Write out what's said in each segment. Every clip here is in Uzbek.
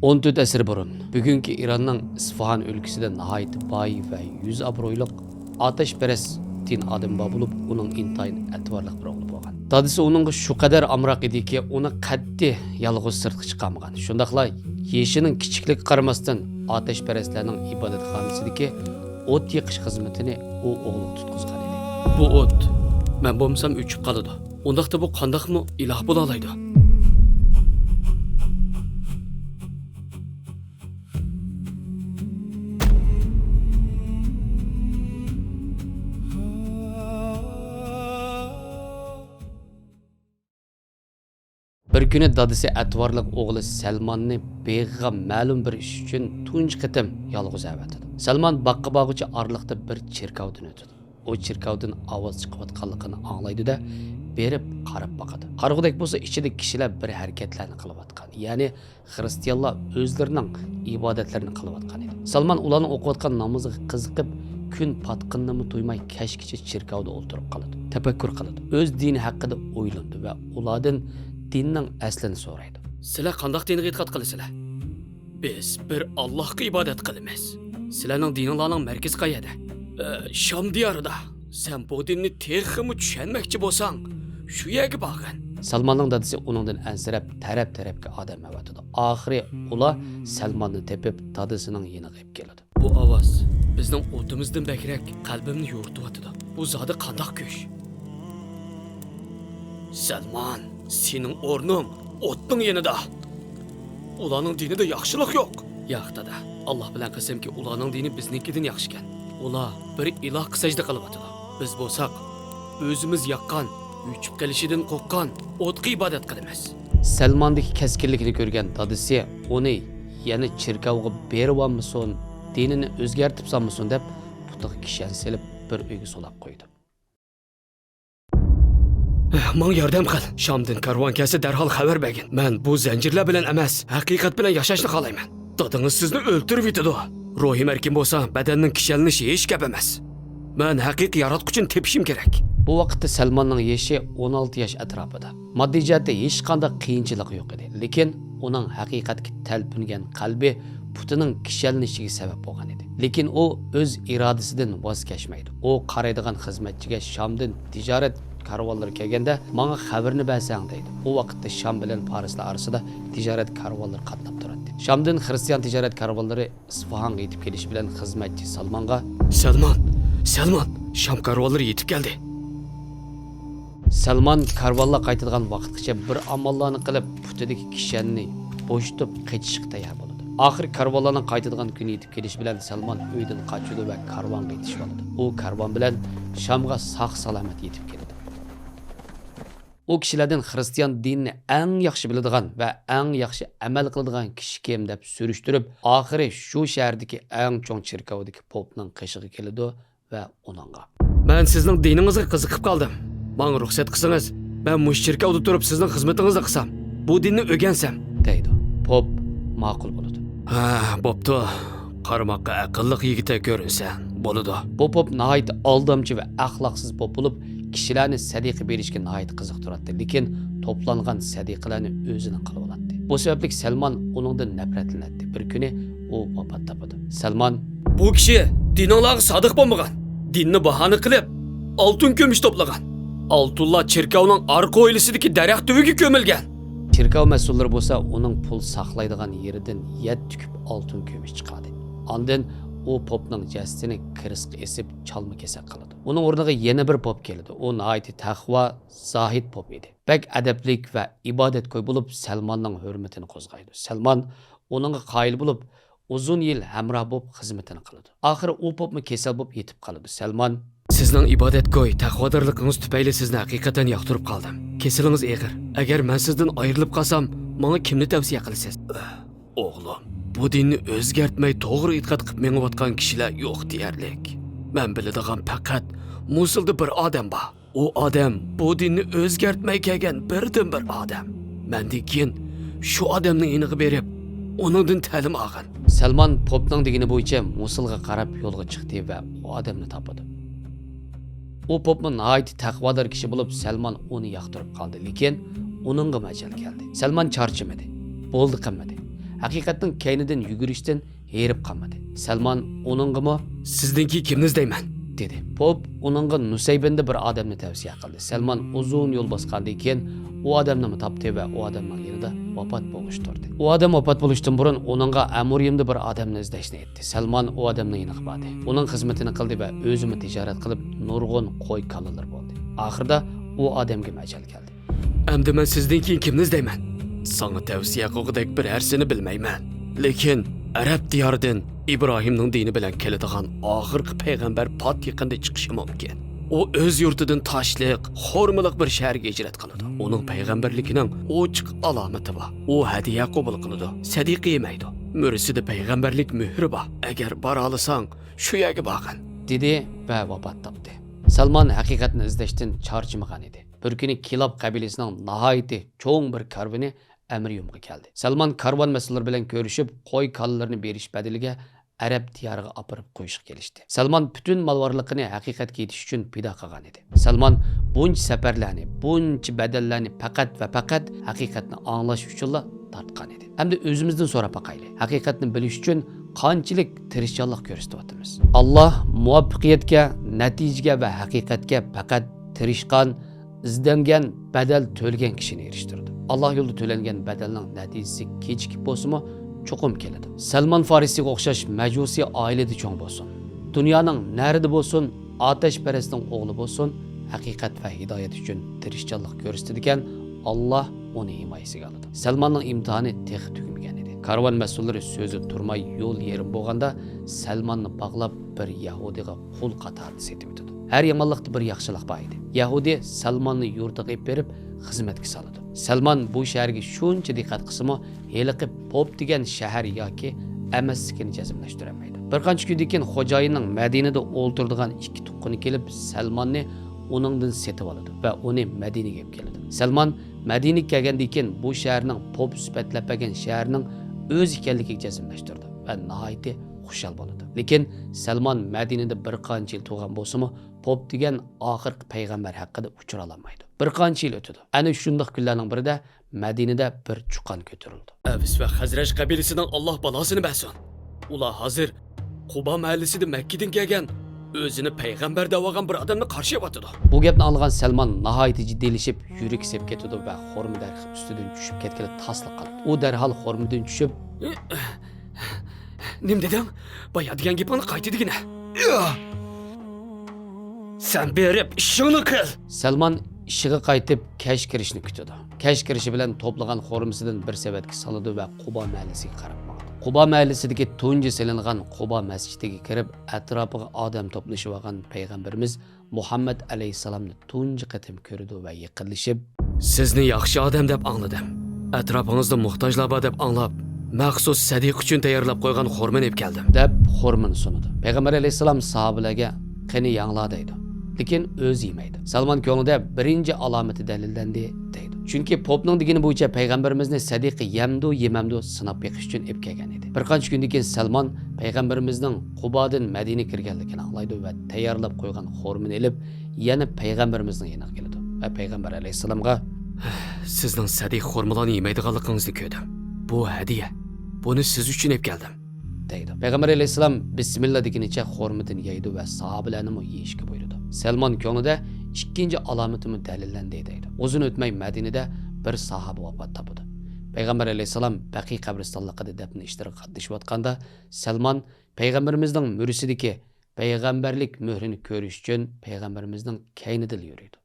14 asr burun bugungi Iranning Isfahan o'lkasida nihoyat boy va yuz obro'yli otaşperest din odam bo'lib, uning intayin atvorliq bir o'g'li bo'lgan. Dadisi uningga shu qadar amroq ediki, uni qat'iy yolg'iz sirtga chiqarmagan. Shundaqla yeshining kichiklik qaramasdan otaşperestlarning ibodatxonasidagi o't yiqish xizmatini u o'g'li tutqizgan edi. Bu o't men bo'lmasam o'chib qoladi. Undaqda bu qandoqmi iloh bo'la oladi? Bir kuni dadisi atvorliq o'g'li Salmonni beg'iga ma'lum bir ish uchun tunji qitim yolg'iz avatadi. Salmon boqqa bog'ichi orliqda bir cherkovdan o'tadi. O cherkovdan ovoz chiqayotganligini anglaydi-da, berib qarab boqadi. Qarag'udek bo'lsa, ichida kishilar bir harakatlarni qilayotgan. Ya'ni xristianlar o'zlarining ibodatlarini qilayotgan edi. Salmon ularning o'qiyotgan namoziga qiziqib, kun patqinni to'ymay kashkicha cherkovda o'tirib qoladi. Tafakkur qiladi. O'z dini haqida o'ylandi va ulardan dinning aslini so'raydi. Sizlar qanday dinga e'tiqod qilasizlar? Biz bir Allohga ibodat qilamiz. Sizlarning diningizning markazi qayerda? Sham diyorida. Sen bu dinni texmi tushunmoqchi bo'lsang, shu yerga borgin. Salmonning dadisi uningdan ansirab taraf-tarafga odam avatadi. Oxiri ular Salmonni tepib dadisining yoniga olib keladi. Bu ovoz bizning o'timizdan bakrak qalbimni yo'rtib Bu zodi qandoq kuch? Salmon, sening o'rning o'tning yanida. Ularning dinida yaxshilik yo'q. Yo'q dada. Alloh bilan qasamki, ularning dini biznikidan yaxshi ekan. Ular bir ilohga sajda qilyapti. Biz bo'lsak, o'zimiz yoqqan, o'chib qolishidan qo'rqqan o'tga ibodat qilamiz. Salmondagi kaskinlikni ko'rgan dadisi uni yana cherkovga berib olmasin, dinini o'zgartib solmasin deb putiga kishan selib bir uyga solab qo'ydi. Menga yordam qil. Shamdan karvon kelsa darhol xabar bergin. Men bu zanjirlar bilan emas, haqiqat bilan yashashni xohlayman. Dadingiz sizni o'ltirib yetadi. Ruhim erkin bo'lsa, badanning kishallanishi hech gap emas. Men haqiqiy yaratquchini tepishim kerak. Bu vaqtda Salmonning yoshi 16 yosh atrofida. Moddiy jihatda hech qanday qiyinchilik yo'q edi. Lekin uning haqiqatga talpingan qalbi putining kishallanishiga sabab bo'lgan edi. Lekin u o'z irodasidan voz kechmaydi. U qaraydigan xizmatchiga Shamdan tijorat karvonlari kelganda menga xabarni bersang deydi. U vaqtda Sham bilan Farislar orasida tijorat karvonlari qatnab turadi. Shamdan xristian tijorat karvonlari Isfahanga yetib kelish bilan xizmatchi Salmonga Salmon, Sham karvonlari yetib keldi. Salmon karvonlar qaytadigan vaqtgacha bir amallarni qilib, putidagi kishanni bo'shtib qechishga tayyor bo'ladi. Oxir karvonlarning qaytadigan kuni yetib kelish bilan Salmon uydan qochadi va karvonga yetishib oladi. U karvon bilan Shamga sog' salomat yetib keladi. O kishilardan xristian dinini eng yaxshi biladigan va eng yaxshi amal qiladigan kishi kim deb surishtirib, oxiri shu shahardagi eng cho'ng cherkovdagi popning qishig'i keladi va uningga: "Men sizning diningizga qiziqib qoldim. Menga ruxsat qilsangiz, men mush cherkovda turib sizning xizmatingizni qilsam, bu dinni o'rgansam" deydi. Pop ma'qul bo'ladi. "Ha, bo'pti. Qarmoqqa aqlli yigitga ko'rinsan, bo'ladi." Bu pop nihoyat aldamchi va axloqsiz pop bo'lib, kishilarni sadiqa berishga nihoyat qiziqtiradi, lekin to'plangan sadiqalarni o'zining qilib oladi. Bu sababli Salmon uningdan nafratlanadi. Bir kuni u vafot topadi. Salmon: "Bu kishi dininglarga sodiq bo'lmagan. Dinni bahona qilib, oltin ko'mish to'plagan. Altullar cherkovning orqa o'ylisidagi daraxt tubiga ko'milgan." Cherkov mas'ullari bo'lsa, uning pul saqlaydigan yeridan 7 tukib oltin ko'mish chiqadi. Ondan o popning jasadini kirisqa esib chalma kesak qiladi. Uning o'rniga yana bir pop keldi. U nihoyat taqvo, zohid pop edi. Bak adablik va ibodatgo'y bo'lib, Salmonning hurmatini qo'zg'aydi. Salmon uningga qoyil bo'lib, uzun yil hamroh bo'lib xizmatini qiladi. Oxiri u popmi kasal bo'lib yetib qoladi. Salmon: "Sizning ibodatgo'y, taqvodorligingiz tufayli sizni haqiqatan yoqtirib qoldim. Kesalingiz og'ir. Agar men sizdan ayrilib qolsam, menga kimni tavsiya qilasiz?" "O'g'lim, bu dinni o'zgartmay to'g'ri e'tiqod qilib mengayotgan kishilar yo'q deyarlik. Men biladigan faqat Musulda bir odam bor. U odam bu dinni o'zgartmay kelgan birdan bir odam. Mendan keyin shu odamning iniga berib, uningdan ta'lim olgan." Salmon popning degani bo'yicha Musulga qarab yo'lga chiqdi va u odamni topadi. U popni nihoyat taqvodor kishi bo'lib, Salmon uni yoqtirib qoldi, lekin uningga majal keldi. Salmon charchamadi. Bo'ldi qilmadi. haqiqatning keynidan yugurishdan herib qolmadi. Salmon uningga Sizdinki kimniz deyman? dedi. Pop uningga Nusaybinda bir odamni tavsiya qildi. Salmon uzun yo'l bosgandan keyin u odamni topdi va u odamning yanida vafot bo'lishtirdi. U odam vafot bo'lishdan burun uningga Amuriyimda bir odamni izlashni aytdi. Salmon u odamning yoniga bordi. Uning xizmatini qildi va o'zimi tijorat qilib nurg'un qo'y kalalar bo'ldi. Oxirida u odamga ajal keldi. Endi men sizdinki kimniz deyman? Sana tavsiya qilgudek bir narsani bilmayman. Lekin Arab diyoridan İbrahimning dini bilan keladigan oxirgi payg'ambar pot yaqinda chiqishi mumkin. O o'z yurtidan tashliq, xormiliq bir shaharga hijrat qiladi. Uning payg'ambarligining ochiq alomati bor. U hadiya qabul qiladi, sadiqa yemaydi. Murisida payg'ambarlik muhri bor. Agar bora olsang, shu yerga borgin, dedi va vafot topdi. Salmon haqiqatni izlashdan charchamagan edi. Bir kuni Kilab qabilasining nihoyatda cho'ng bir karvoni Amriyumga keldi. Salmon karvon mas'ullari bilan ko'rishib, qo'y kallalarni berish badiliga Arab diyoriga apirib qo'yishga kelishdi. Salmon butun malvorliqini haqiqatga yetish uchun pido qilgan edi. Salmon buncha safarlarni, buncha badallarni faqat va faqat haqiqatni anglash uchun tortgan edi. Hamda o'zimizdan so'rab boqaylik. Haqiqatni bilish uchun qanchalik tirishchanlik ko'rsatyapmiz. Alloh muvaffaqiyatga, natijaga va haqiqatga faqat tirishgan, izlangan, badal to'lgan kishini erishtirdi. Allah yo'lida to'langan badalning natijasi kechikib bo'lsa-mu, cho'qim keladi. Salmon Farisiga o'xshash majusiy oilada cho'ng bo'lsin. Dunyoning narida bo'lsin, otashparastning o'g'li bo'lsin, haqiqat va hidoyat uchun tirishchanlik ko'rsatadigan Alloh uni himoyasiga oladi. Salmonning imtihoni tex tugmagan edi. Karvon mas'ullari so'zi turmay yo'l yerim bo'lganda Salmonni bog'lab bir Yahudiga qul qatorida setib o'tdi. Her yomonlikda bir yaxshilik bor edi. Yahudi Salmonni yurtiga olib berib xizmatga soladi. Salmon bu shaharga shuncha diqqat qilsa-mu, heliqib Pop degan shahar yoki emasligini jazmlashtirolmaydi. Bir qancha kundan keyin xo'jayinning Madinada o'ltirdigan ikki tuqquni kelib Salmonni uningdan setib oladi va uni Madinaga olib keladi. Salmon Madinaga kelgandan keyin bu shaharning Pop sifatlab bergan shaharning o'z ekanligiga jazmlashtirdi va nihoyatda xushal bo'ladi. Lekin Salmon Madinada bir qancha yil turgan bo'lsa-mu, Pop degan oxirgi payg'ambar haqida uchura olmaydi. Bir qancha yil o'tdi. Ana shunday kunlarning birida Madinada bir chuqon ko'tarildi. Avis va Hazraj qabilasining Alloh balosini bersin. Ular hozir Quba mahallasida Makkadan kelgan, o'zini payg'ambar deb olgan bir odamni qarshi yo'tadi. Bu gapni olgan Salmon nihoyatda jiddiylashib, yurak sep ketdi va xormi darhol ustidan tushib ketgani tasliq qildi. U darhol xormidan tushib, "Nim dedim? Bayadigan gapini qaytadigina. Sen berib ishingni qil." Salmon ishiga qaytib kash kirishni kutdi. Kash kirishi bilan to'plagan xormisidan bir savatga soladi va Quba mahallasiga qarab bordi. Quba mahallasidagi tunji silingan Quba masjidiga kirib, atrofiga odam to'plashib olgan payg'ambarimiz Muhammad alayhisalomni tunji qatim ko'rdi va yiqilishib, "Sizni yaxshi odam deb angladim. Atrofingizda muhtojlar bor deb anglab, maxsus sadiq uchun tayyorlab qo'ygan xormani olib keldim" deb xormini sunadi. Payg'ambar alayhisalom sahobalarga "Qani yangla" deydi. Lekin o'z yemaydi. Salmon ko'nglida birinchi alomati dalillandi deydi. Chunki Popning degani bo'yicha payg'ambarimizni sadiqi yemdu yemamdu sinab beqish uchun olib kelgan edi. Bir qancha kundan keyin Salmon payg'ambarimizning Qubodan Madinaga kirganligini anglaydi va tayyorlab qo'ygan xormini olib, yana payg'ambarimizning yoniga keladi. Va payg'ambar alayhisalomga "Sizning sadiq xormalarni yemaydiganligingizni ko'rdim. Bu hadiya. Buni siz uchun olib keldim" deydi. Payg'ambar alayhisalom bismillah degunicha xormidan yeydi va sahobalarni yeyishga buyurdi. Salmon ko'nglida ikkinchi alomatimi dalillandi deydi. Uzun o'tmay Madinada bir sahoba vafot topdi. Payg'ambar alayhisalom Baqiy qabristonligida dafn ishlariga qatnashayotganda Salmon payg'ambarimizning murisidagi payg'ambarlik muhrini ko'rish uchun payg'ambarimizning kaynida yuriydi.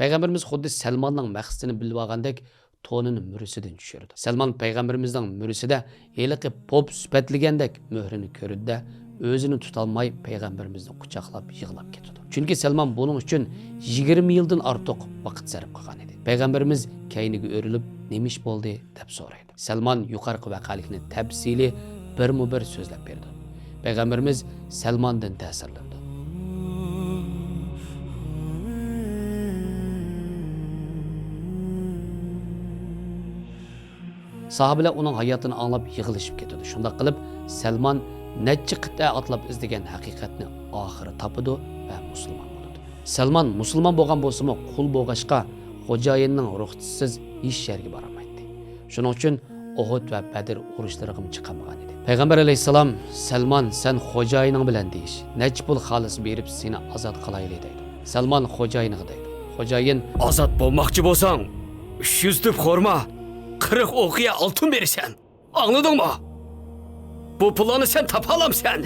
Payg'ambarimiz xuddi Salmonning maqsadini bilib olgandek to'nini murisidan tushirdi. Salmon payg'ambarimizning murisida heliqib Pop sifatligandek muhrini ko'rdi. O'zini tutolmay payg'ambarimizni quchoqlab yig'lab ketdi. Chunki Salmon buning uchun 20 yildan ortiq vaqt sarf qilgan edi. Payg'ambarimiz kayniga o'rilib, "Nima ish bo'ldi?" deb so'raydi. Salmon yuqorqi vaqalikni tafsili bir so'zlab berdi. Payg'ambarimiz Salmondan ta'sirlandi. Sahobalar uning hayotini anglab yig'ilishib ketdi. Shunda qilib Salmon necha qit'a atlab izlagan haqiqatni oxiri topadi va musulmon bo'ladi. Salmon musulmon bo'lgan bo'lsa-mu, qul bo'lg'achqa xo'jayinning ruxsatisiz hech yerga bora olmaydi. Shuning uchun Uhud va Badr urushlariga chiqamagan edi. Payg'ambar alayhissalom Salmon sen xo'jayining bilan deyish, nech pul xolis berib seni ozod qilayli deydi. Salmon xo'jayiniga deydi. Xo'jayin Ozod bo'lmoqchi bo'lsang, 300 tüp xorma, 40 o'qiya oltin berasan. Anladingmi? Bu pulni sen topalamsan.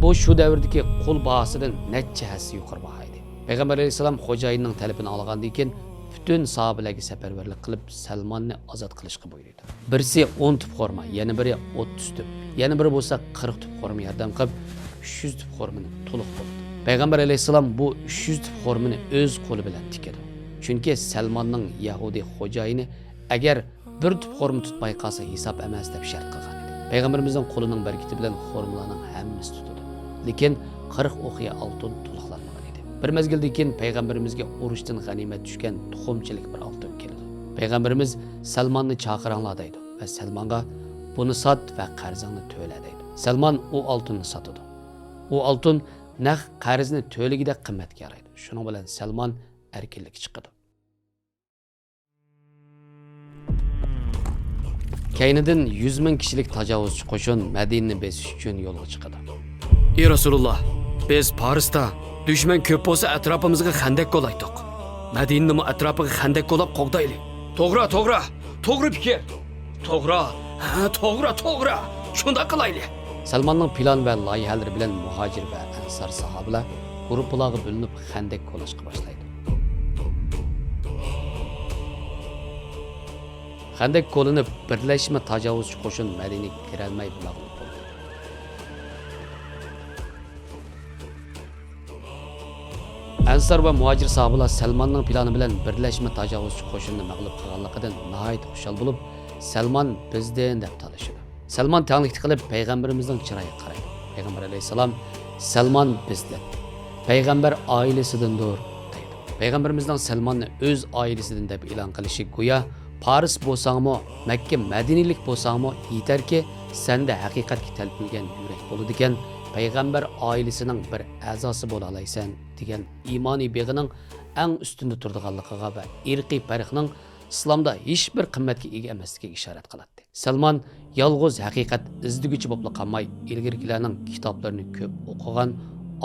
bu shu davrdagi qul bahosidan necha hassa yuqori baho edi. Payg'ambar alayhissalom xo'jayinning talabini olgandan keyin bütün sahabelerge seferberlik qilib Salmonni ozod qilishga buyurdi. Birisi 10 tüp xorma, yana biri 30 tüp, yana biri bo'lsa 40 tüp xorma yordam qilib 300 tüp xormani to'liq bo'ldi. Payg'ambar alayhissalom bu 300 tüp xormani o'z qo'li bilan tikadi. Chunki Salmonning Yahudi xo'jayini agar bir tüp xorma tutmay qolsa hisob emas deb shart qilgan edi. Payg'ambarimizning qo'lining barakati bilan xormalarning hammasi tutadi. Lekin 40 o'qiya oltin to'liqlanmagan edi. Bir mezgildan keyin payg'ambarimizga urushdan g'animat tushgan tuxumchilik bir oltin keldi. Payg'ambarimiz Salmonni chaqiranglar deydi va Salmonga buni sot va qarzingni to'la deydi. Salmon u oltinni sotadi. U oltin naq qarzni to'ligida qimmatga yaraydi. Shuning bilan Salmon erkinlikka chiqadi. Keynidan 100 ming kishilik tajovuzchi qo'shin Madinani besish uchun yo'lga chiqadi. Ey Rasululloh, biz Parisda düşman ko'p bo'lsa atrofimizga xandak qo'laydik. Madinani atrofiga xandak qo'lab qo'g'daylik. To'g'ri fikr. To'g'ri. Shunda qilaylik. Salmonning plan va loyihalari bilan muhojir va ansor sahobalar guruhlarga bo'linib xandak qo'lashga boshlaydi. Xandak qo'linib birlashma tajovuzchi qo'shin Madinaga kira olmay bulog'ib bo'ldi. Ansar va muhojir sahobalar Salmonning plani bilan birlashma tajovuzchi qo'shinni mag'lub qilganligidan nihoyat xushal bo'lib, Salmon bizdan deb talashadi. Salmon tanglik qilib payg'ambarimizning chiroyiga qaraydi. Payg'ambar alayhisalom Salmon bizdan, payg'ambar oilasidandir deydi. Payg'ambarimizning Salmonni o'z oilasidan deb e'lon qilishi go'yo Paris bo'lsangmi, Makka Madinalik bo'lsangmi, yetarki senda haqiqatga talpilgan yurak bo'ladi ekan, payg'ambar oilasining bir a'zosi bo'la olaysan degan iymoniy beg'ining eng ustunda turadiganligiga va irqiy farqning islomda hech bir qimmatga ega emasligiga ishorat qiladi. Salmon yolg'iz haqiqat izdiguvchi bo'lib qolmay, ilgirkilarning kitoblarini ko'p o'qigan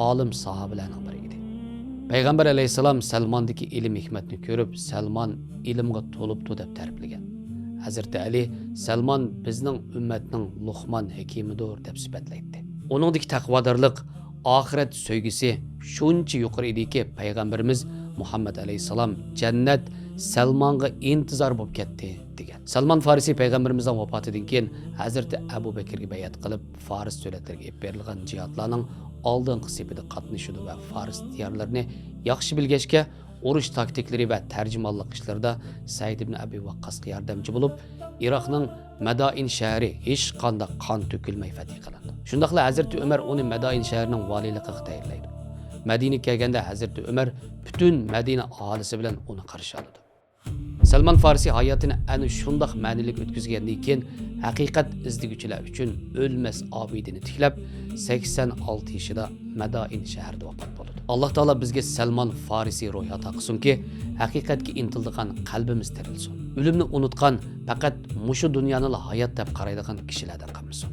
olim sahobalarning biri edi. Payg'ambar alayhissalom Salmondagi ilm hikmatni ko'rib, Salmon ilmga to'libdi deb ta'riflagan. Hazrati Ali Salmon bizning ummatning Luqman hakimidir deb sifatlaydi. Uningdagi taqvodorlik, oxirat so'ygisi shuncha yuqori ediki, payg'ambarimiz Muhammad alayhissalom jannat Salmonga intizor bo'lib ketdi degan. Salmon Farisi payg'ambarimizning vafotidan keyin Hazrati Abu Bakrga bayat qilib, Faris davlatlariga olib berilgan jihadlarning oldingi sepida qatnashdi va Faris diyorlarini yaxshi bilgachga urush taktiklari va tarjimonlik ishlarida Said ibn Abi Waqqasga yordamchi bo'lib, Iroqning Madain shahri hech qanday qon to'kilmay fath qilindi. Shundaqla Hazrati Umar uni Madain shahrining valiyligiga tayinlaydi. Madinaga kelganda Hazrati Umar butun Madina aholisi bilan uni qarshi oldi. Salmon Farisi hayotini ana shundoq ma'nilik o'tkazgandan keyin haqiqat izdiguvchilar uchun o'lmas obidini tiklab 86 yoshida Madain shahrida vafot bo'ldi. Alloh taolo bizga Salmon Farisi ruhi ato qilsinki, haqiqatga intildigan qalbimiz tirilsin. O'limni unutgan, faqat mushu dunyoni hayot deb qaraydigan kishilardan qolmasin.